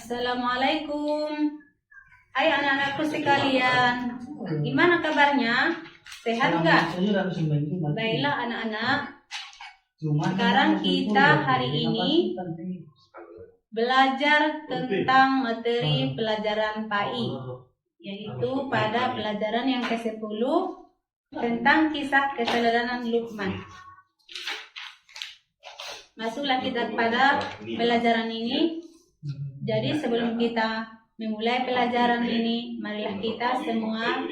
Assalamualaikum. Hai anak-anakku sekalian, gimana kabarnya? Sehat nggak? Baiklah anak-anak, sekarang kita hari ini belajar tentang materi pelajaran PAI, yaitu pada pelajaran yang ke-10 tentang kisah keteladanan Luqman. Masuklah kita pada pelajaran ini. Jadi sebelum kita memulai pelajaran ini, marilah kita semua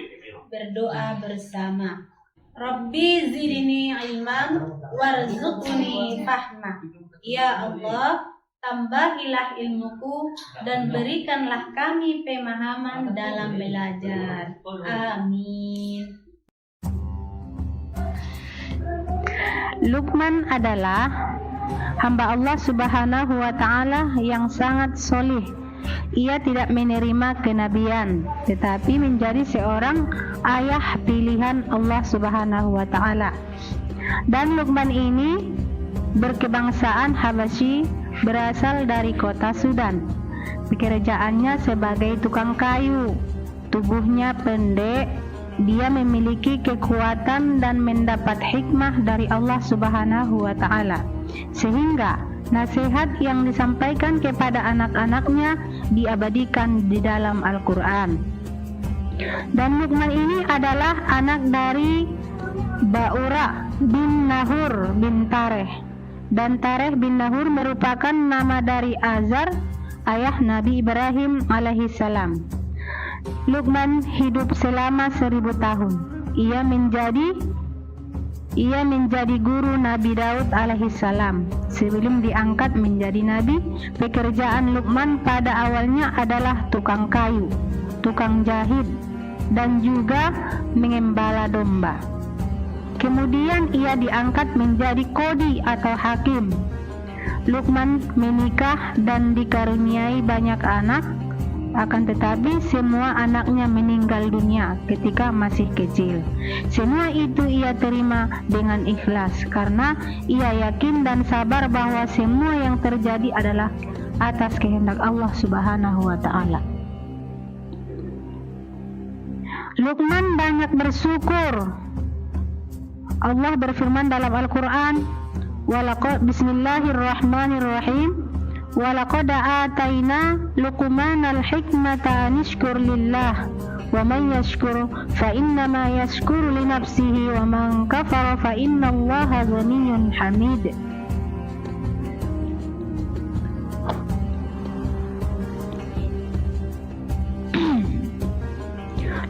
berdoa bersama. Rabbi zidni ilman warzuqni fahma. Ya Allah, tambahilah ilmuku dan berikanlah kami pemahaman dalam belajar. Amin. Luqman adalah hamba Allah Subhanahu wa Ta'ala yang sangat solih. Ia tidak menerima kenabian, tetapi menjadi seorang ayah pilihan Allah Subhanahu wa Ta'ala. Dan Luqman ini berkebangsaan Habasyi, berasal dari kota Sudan. Pekerjaannya sebagai tukang kayu. Tubuhnya pendek. Dia memiliki kekuatan dan mendapat hikmah dari Allah Subhanahu wa Ta'ala, sehingga nasihat yang disampaikan kepada anak-anaknya diabadikan di dalam Al-Quran. Dan Luqman ini adalah anak dari Ba'ura bin Nahur bin Tareh. Dan Tareh bin Nahur merupakan nama dari Azar, ayah Nabi Ibrahim alaihissalam. Luqman hidup selama 1000 tahun. Ia menjadi guru Nabi Daud alaihissalam. Sebelum diangkat menjadi nabi, pekerjaan Luqman pada awalnya adalah tukang kayu, tukang jahit, dan juga mengembala domba. Kemudian ia diangkat menjadi qadi atau hakim. Luqman menikah dan dikaruniai banyak anak. Akan tetapi semua anaknya meninggal dunia ketika masih kecil. Semua itu ia terima dengan ikhlas karena ia yakin dan sabar bahwa semua yang terjadi adalah atas kehendak Allah Subhanahu wa Ta'ala. Luqman banyak bersyukur. Allah berfirman dalam Al-Quran, Bismillahirrahmanirrahim. وَلَقَدْ آتَيْنَا لُقْمَانَ الْحِكْمَةَ أَنِ اشْكُرْ لِلَّهِ وَمَنْ يَشْكُرْ فَإِنَّمَا يَشْكُرُ لِنَفْسِهِ وَمَنْ كَفَرَ فَإِنَّ اللَّهَ غَنِيٌّ حَمِيدٌ.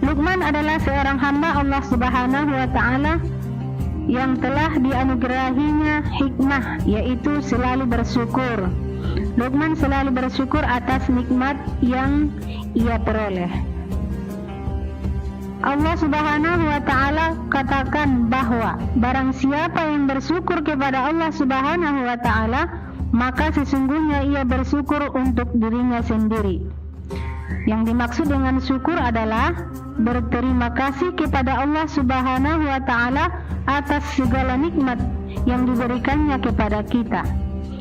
Luqman adalah seorang hamba Allah Subhanahu wa Ta'ala yang telah dianugerahinya hikmah, yaitu selalu bersyukur. Luqman selalu bersyukur atas nikmat yang ia peroleh. Allah Subhanahu wa Ta'ala katakan bahwa barang siapa yang bersyukur kepada Allah Subhanahu wa Ta'ala, maka sesungguhnya ia bersyukur untuk dirinya sendiri. Yang dimaksud dengan syukur adalah berterima kasih kepada Allah Subhanahu wa Ta'ala atas segala nikmat yang diberikannya kepada kita,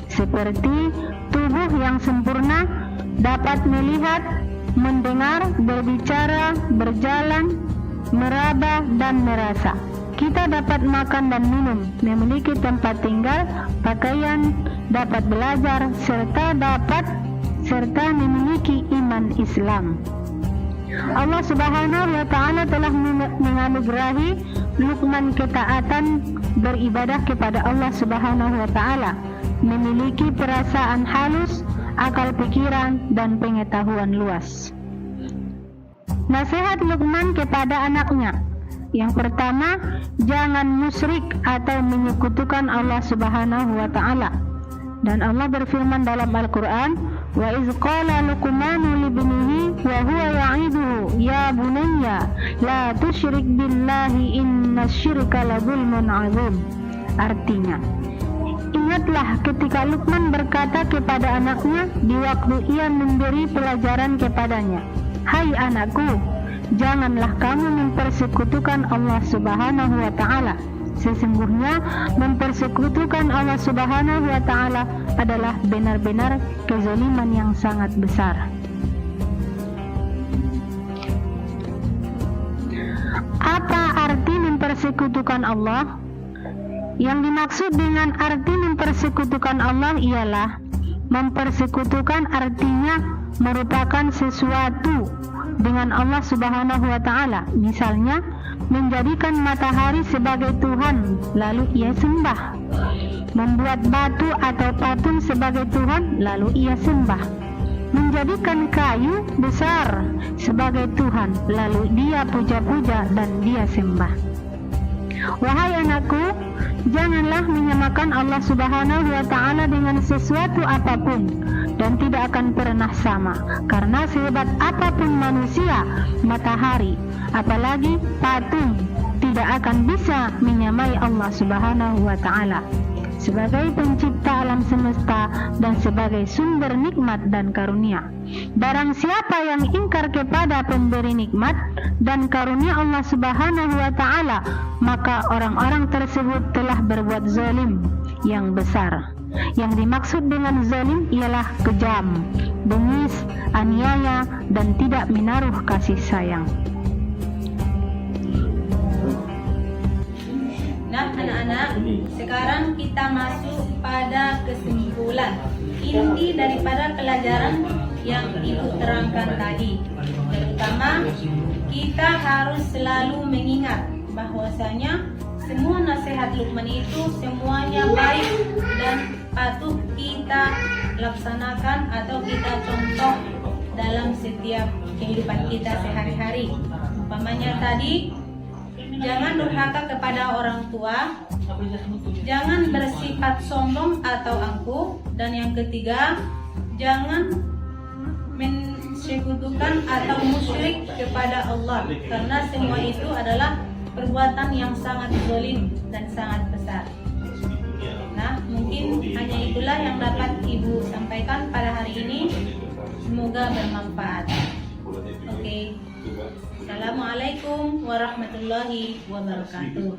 seperti tubuh yang sempurna, dapat melihat, mendengar, berbicara, berjalan, meraba, dan merasa. Kita dapat makan dan minum, memiliki tempat tinggal, pakaian, dapat belajar, serta memiliki iman Islam. Allah Subhanahu wa Ta'ala telah menganugerahi Luqman ketaatan beribadah kepada Allah Subhanahu wa Ta'ala, memiliki perasaan halus, akal pikiran, dan pengetahuan luas. Nasihat Luqman kepada anaknya. Yang pertama, jangan musyrik atau menyekutukan Allah Subhanahu wa Ta'ala. Dan Allah berfirman dalam Al-Quran, wa iz qala Luqmanu libnihi wa huwa ya'iduhu ya bunayya la tusyrik billahi innasyirka la zulmun 'adzim. Artinya, ingatlah ketika Luqman berkata kepada anaknya di waktu ia memberi pelajaran kepadanya, hai anakku, janganlah kamu mempersekutukan Allah Subhanahu wa Ta'ala. Sesungguhnya mempersekutukan Allah Subhanahu wa Ta'ala adalah benar-benar kezaliman yang sangat besar. Apa arti mempersekutukan Allah? Yang dimaksud dengan arti mempersekutukan Allah ialah mempersekutukan artinya merupakan sesuatu dengan Allah Subhanahu wa Ta'ala. Misalnya, menjadikan matahari sebagai Tuhan lalu ia sembah, membuat batu atau patung sebagai Tuhan lalu ia sembah, menjadikan kayu besar sebagai Tuhan lalu dia puja-puja dan dia sembah. Wahai anakku, janganlah menyamakan Allah Subhanahu wa Ta'ala dengan sesuatu apapun, dan tidak akan pernah sama, karena sehebat apapun manusia, matahari, apalagi patung, tidak akan bisa menyamai Allah Subhanahu wa Ta'ala sebagai pencipta alam semesta dan sebagai sumber nikmat dan karunia. Barang siapa yang ingkar kepada pemberi nikmat dan karunia Allah Subhanahu wa Ta'ala, maka orang-orang tersebut telah berbuat zalim yang besar. Yang dimaksud dengan zalim ialah kejam, bengis, aniaya, dan tidak menaruh kasih sayang. Nah anak-anak, sekarang kita masuk pada kesimpulan inti daripada pelajaran yang Ibu terangkan tadi. Terutama kita harus selalu mengingat bahwasanya semua nasihat Luqman itu semuanya baik dan patut kita laksanakan atau kita contoh dalam setiap kehidupan kita sehari-hari. Umpamanya tadi, jangan durhaka kepada orang tua, jangan bersifat sombong atau angkuh, dan yang ketiga, jangan mensekutukan atau musyrik kepada Allah, karena semua itu adalah perbuatan yang sangat zalim dan sangat besar. Nah, mungkin hanya itulah yang dapat Ibu sampaikan pada hari ini. Semoga bermanfaat. Oke. Assalamualaikum warahmatullahi wabarakatuh.